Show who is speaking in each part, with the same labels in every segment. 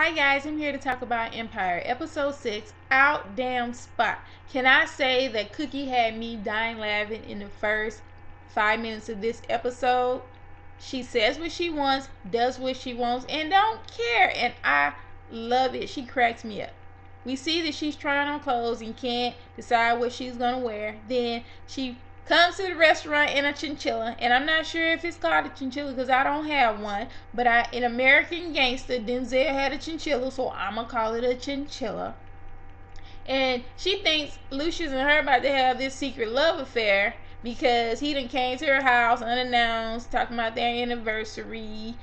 Speaker 1: Hi guys, I'm here to talk about Empire, episode 6, Out Damn Spot. Can I say that Cookie had me dying laughing in the first 5 minutes of this episode? She says what she wants, does what she wants, and don't care, and I love it. She cracks me up. We see that she's trying on clothes and can't decide what she's gonna wear. Then she comes to the restaurant in a chinchilla, and I'm not sure if it's called a chinchilla because I don't have one, but in American Gangster, Denzel had a chinchilla, so I'm gonna call it a chinchilla. And she thinks Lucius and her about to have this secret love affair because he done came to her house unannounced, talking about their anniversary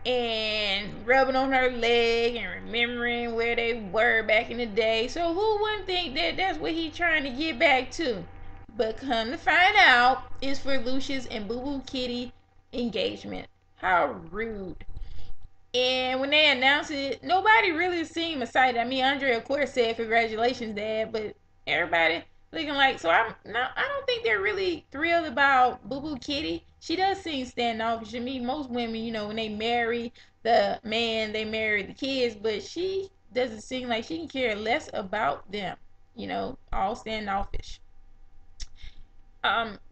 Speaker 1: and rubbing on her leg and remembering where they were back in the day. So who wouldn't think that that's what he's trying to get back to? But come to find out, it's for Lucius and Boo Boo Kitty engagement. How rude. And when they announced it, nobody really seemed excited. I mean, Andre, of course, said congratulations, Dad, but everybody looking like, so I don't think they're really thrilled about Boo Boo Kitty. She does seem standoffish to me. Most women, when they marry the man, they marry the kids, but she doesn't seem like she can care less about them. All standoffish.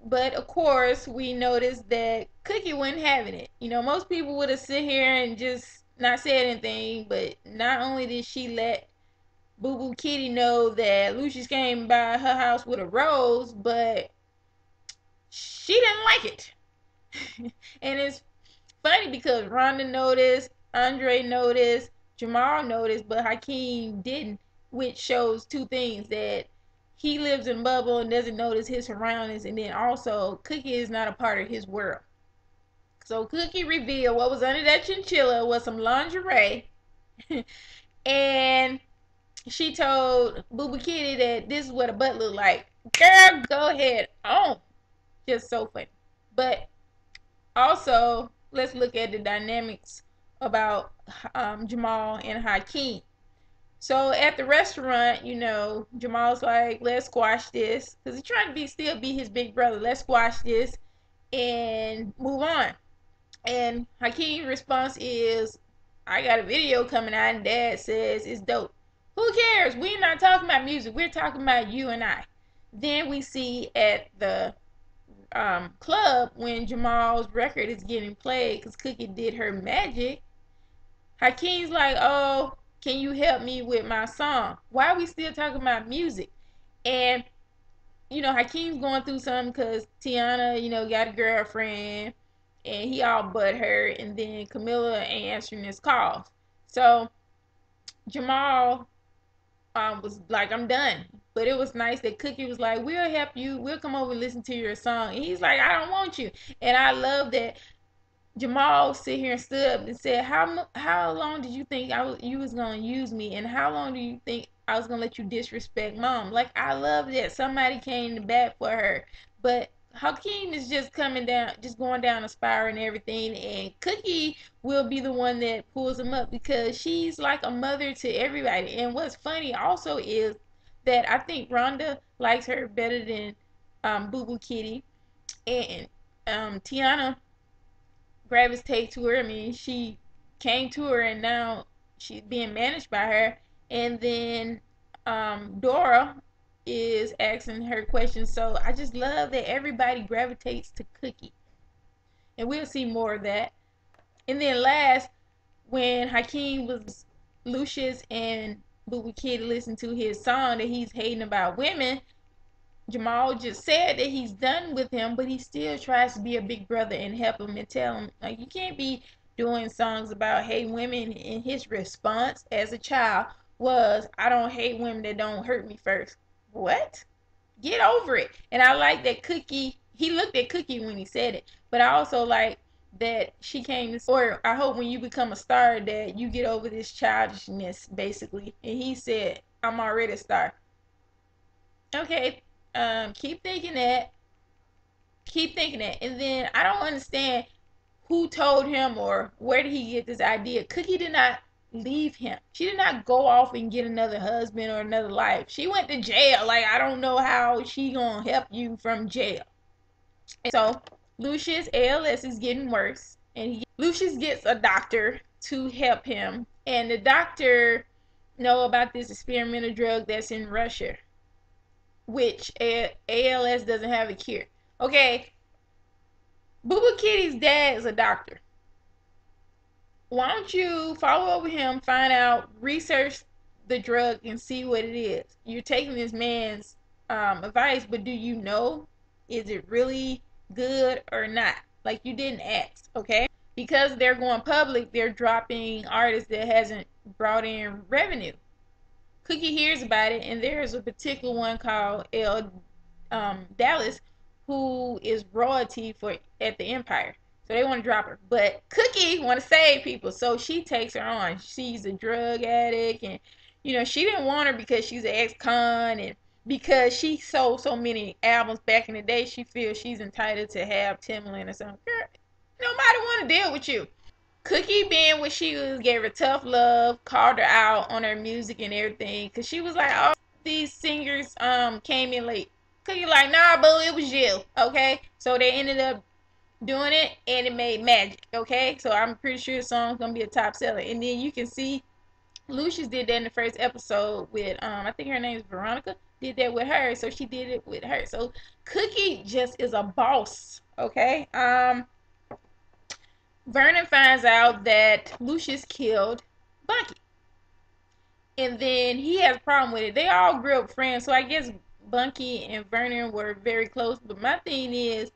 Speaker 1: But of course, we noticed that Cookie wasn't having it. Most people would have sit here and just not said anything, but not only did she let Boo Boo Kitty know that Lucius came by her house with a rose, but she didn't like it. And it's funny because Rhonda noticed, Andre noticed, Jamal noticed, but Hakeem didn't, which shows two things: that he lives in a bubble and doesn't notice his surroundings, and then also Cookie is not a part of his world. So Cookie revealed what was under that chinchilla was some lingerie, and she told Boo Boo Kitty that this is what a butt looked like. Girl, go ahead on. Just so funny. But also, let's look at the dynamics about Jamal and Hakeem. So at the restaurant, Jamal's like, let's squash this. Because he's trying to still be his big brother. Let's squash this and move on. And Hakeem's response is, I got a video coming out and Dad says it's dope. Who cares? We're not talking about music. We're talking about you and I. Then we see at the club when Jamal's record is getting played because Cookie did her magic. Hakeem's like, oh, can you help me with my song? Why are we still talking about music? And, Hakeem's going through something because Tiana, got a girlfriend and he all but her, and then Camilla ain't answering his calls. So Jamal was like, I'm done. But it was nice that Cookie was like, we'll help you. We'll come over and listen to your song. And he's like, I don't want you. And I love that Jamal sit here and stood up and said, how long did you think you was going to use me? And how long do you think I was going to let you disrespect Mom? Like, I love that somebody came to bat for her. But Hakeem is just going down a spiral and everything, and Cookie will be the one that pulls him up because she's like a mother to everybody. And what's funny also is that I think Rhonda likes her better than Boo Boo Kitty, and Tiana gravitate to her. I mean, she came to her and now she's being managed by her. And then Dora is asking her questions. So I just love that everybody gravitates to Cookie. And we'll see more of that. And then last, when Hakeem was Lucius and Boo Boo Kitty listened to his song that he's hating about women, Jamal just said that he's done with him, but he still tries to be a big brother and help him and tell him, like, you can't be doing songs about hating women. And his response as a child was, I don't hate women that don't hurt me first. What? Get over it. And I like that Cookie, he looked at Cookie when he said it, but I also like that she came to, or I hope when you become a star that you get over this childishness, basically. And he said, I'm already a star. Okay, keep thinking that. Keep thinking that. And then I don't understand who told him or where did he get this idea. Cookie did not leave him. She did not go off and get another husband or another life. She went to jail. Like, I don't know how she gonna help you from jail. And so Lucius' ALS is getting worse, and Lucius gets a doctor to help him And the doctor know about this experimental drug that's in Russia, which ALS doesn't have a cure. Okay, Boo Boo Kitty's dad is a doctor. Why don't you follow up with him, find out, research the drug, and see what it is? You're taking this man's advice, but do you know, is it really good or not? Like, you didn't ask, okay? Because they're going public, they're dropping artists that hasn't brought in revenue. Cookie hears about it, and there's a particular one called Dallas, who is royalty for at the Empire. So they want to drop her, but Cookie want to save people, so she takes her on. She's a drug addict, and she didn't want her because she's an ex-con, and because she sold so many albums back in the day, she feels she's entitled to have Timbaland or something. Girl, nobody want to deal with you. Cookie, being what she was, gave her tough love, called her out on her music and everything, because she was like, oh, these singers came in late. Cookie like, nah, boo, it was you, okay? So they ended up doing it, and it made magic, okay? So I'm pretty sure the song's gonna be a top seller. And then you can see Lucius did that in the first episode with I think her name is Veronica, did that with her, so she did it with her. So Cookie just is a boss, okay? Vernon finds out that Lucius killed Bunky, and then he has a problem with it. They all grew up friends, so I guess Bunky and Vernon were very close. But my thing is,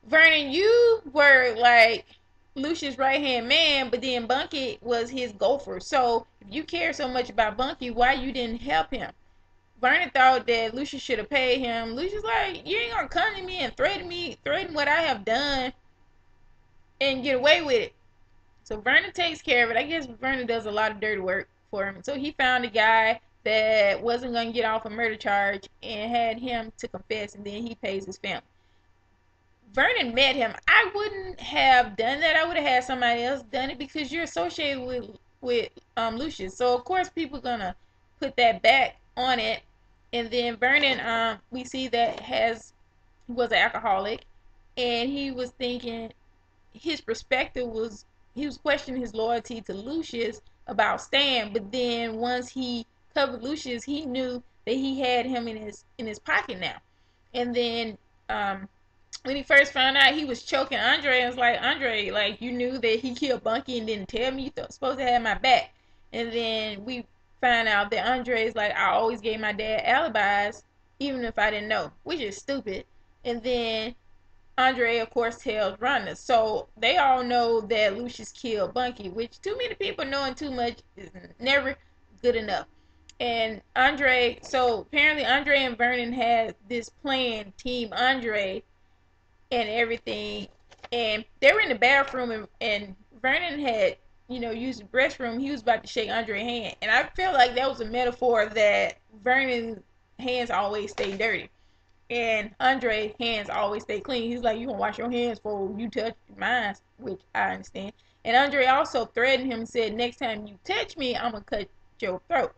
Speaker 1: Vernon, you were like Lucius' right-hand man, but then Bunky was his gopher. So if you care so much about Bunky, why you didn't help him? Vernon thought that Lucius should have paid him. Lucius like, you ain't gonna come to me and threaten what I have done and get away with it. So Vernon takes care of it. I guess Vernon does a lot of dirty work for him. So he found a guy that wasn't gonna get off a murder charge and had him to confess, and then he pays his family. Vernon met him. I wouldn't have done that. I would have had somebody else done it because you're associated with Lucius. So of course people are gonna put that back on it. And then Vernon, we see that was an alcoholic, and he was thinking his perspective was, he was questioning his loyalty to Lucius about Stan. But then once he covered Lucius, he knew that he had him in his pocket now. And then when he first found out he was choking Andre, I was like, Andre, like, you knew that he killed Bunky and didn't tell me? You supposed to have my back. And then we find out that Andre is like, I always gave my dad alibis even if I didn't know, which is stupid. And then Andre, of course, tells Rhonda. So they all know that Lucius killed Bunky, which too many people knowing too much is never good enough. And Andre, so apparently Andre and Vernon had this plan, Team Andre, and everything. And they were in the bathroom, and Vernon had, used the restroom. He was about to shake Andre's hand. And I feel like that was a metaphor that Vernon's hands always stay dirty, and Andre's hands always stay clean. He's like, you gonna wash your hands before you touch mine, which I understand. And Andre also threatened him and said, next time you touch me, I'm gonna cut your throat.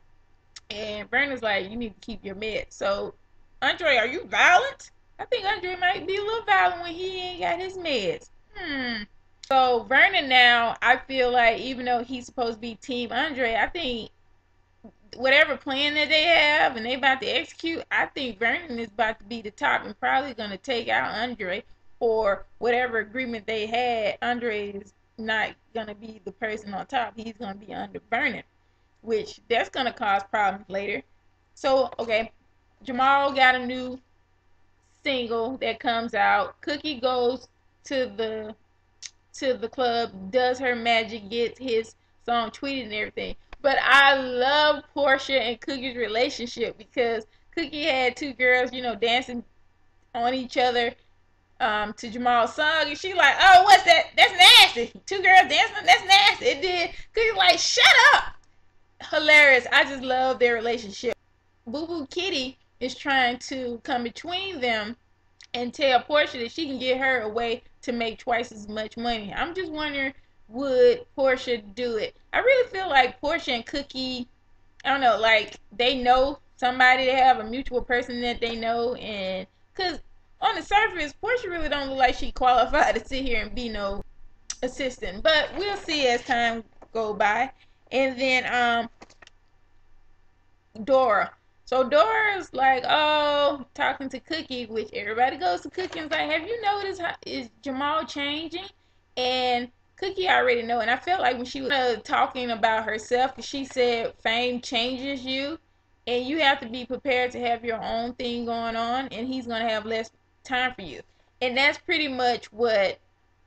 Speaker 1: And Vernon's like, you need to keep your meds. So, Andre, are you violent? I think Andre might be a little violent when he ain't got his meds. So Vernon now, I feel like, even though he's supposed to be Team Andre, I think whatever plan that they have and they about to execute, I think Vernon is about to be the top and probably going to take out Andre, or whatever agreement they had. Andre is not going to be the person on top. He's going to be under Vernon, which that's going to cause problems later. So, okay, Jamal got a new single that comes out. Cookie goes to the club, does her magic, gets his song tweeted and everything. But I love Portia and Cookie's relationship, because Cookie had two girls, dancing on each other to Jamal's song, and she like, oh, what's that? That's nasty. Two girls dancing, that's nasty. It did. Cookie like, shut up. Hilarious. I just love their relationship. Boo Boo Kitty is trying to come between them and tell Portia that she can get her a way to make twice as much money. I'm just wondering, would Portia do it? I really feel like Portia and Cookie, I don't know, like, they know somebody. They have a mutual person that they know. And because on the surface, Portia really don't look like she qualified to sit here and be no assistant. But we'll see as time go by. And then Dora. So Dora's like, oh, talking to Cookie, which everybody goes to Cookie and is like, have you noticed how is Jamal changing? And Cookie already know. And I felt like when she was talking about herself, because she said fame changes you, and you have to be prepared to have your own thing going on, and he's gonna have less time for you. And that's pretty much what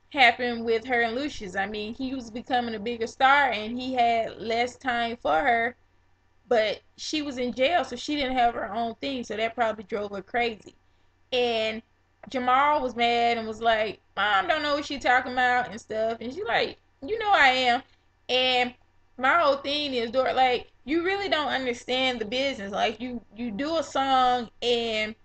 Speaker 1: happened with her and Lucius. I mean, he was becoming a bigger star, and he had less time for her, but she was in jail, so she didn't have her own thing, so that probably drove her crazy. And Jamal was mad and was like, Mom don't know what she talking about and stuff. And she like, you know I am. And my whole thing is, Dora, like, you really don't understand the business. Like, you do a song, and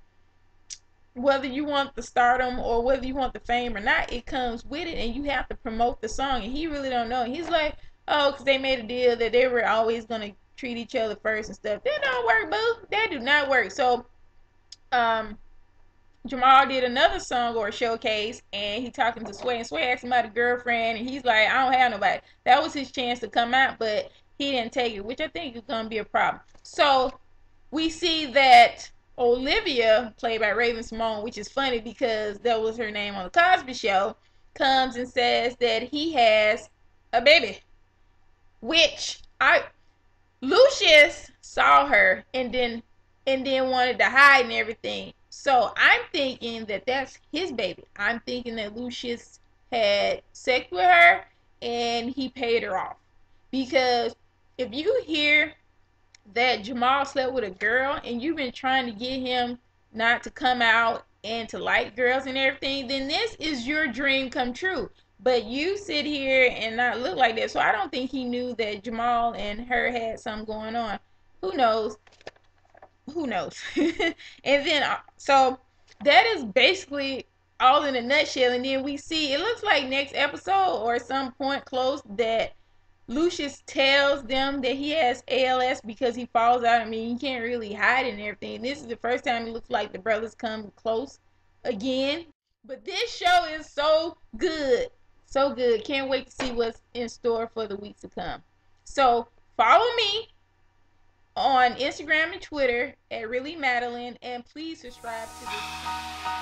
Speaker 1: whether you want the stardom or whether you want the fame or not, it comes with it, and you have to promote the song. And he really don't know. And he's like, oh, because they made a deal that they were always gonna treat each other first and stuff. That don't work, boo. That do not work. So, um, Jamal did another song or a showcase, and he talking to Sway, and Sway asked him about a girlfriend, and he's like, I don't have nobody. That was his chance to come out, but he didn't take it, which I think is gonna be a problem. So we see that Olivia, played by Raven Simone, which is funny because that was her name on the Cosby Show, comes and says that he has a baby, which I Lucius saw her and then wanted to hide and everything. So I'm thinking that that's his baby. I'm thinking that Lucius had sex with her and he paid her off. Because if you hear that Jamal slept with a girl and you've been trying to get him not to come out and to like girls and everything, then this is your dream come true. But you sit here and not look like that. So I don't think he knew that Jamal and her had something going on. Who knows? Who knows? And then, so that is basically all in a nutshell. And then we see, it looks like next episode or some point close, that Lucius tells them that he has ALS because he falls out. I mean, he can't really hide it and everything. This is the first time it looks like the brothers come close again. But this show is so good. So good. Can't wait to see what's in store for the weeks to come. So follow me on Instagram and Twitter at Really Madalyn, and please subscribe to this channel.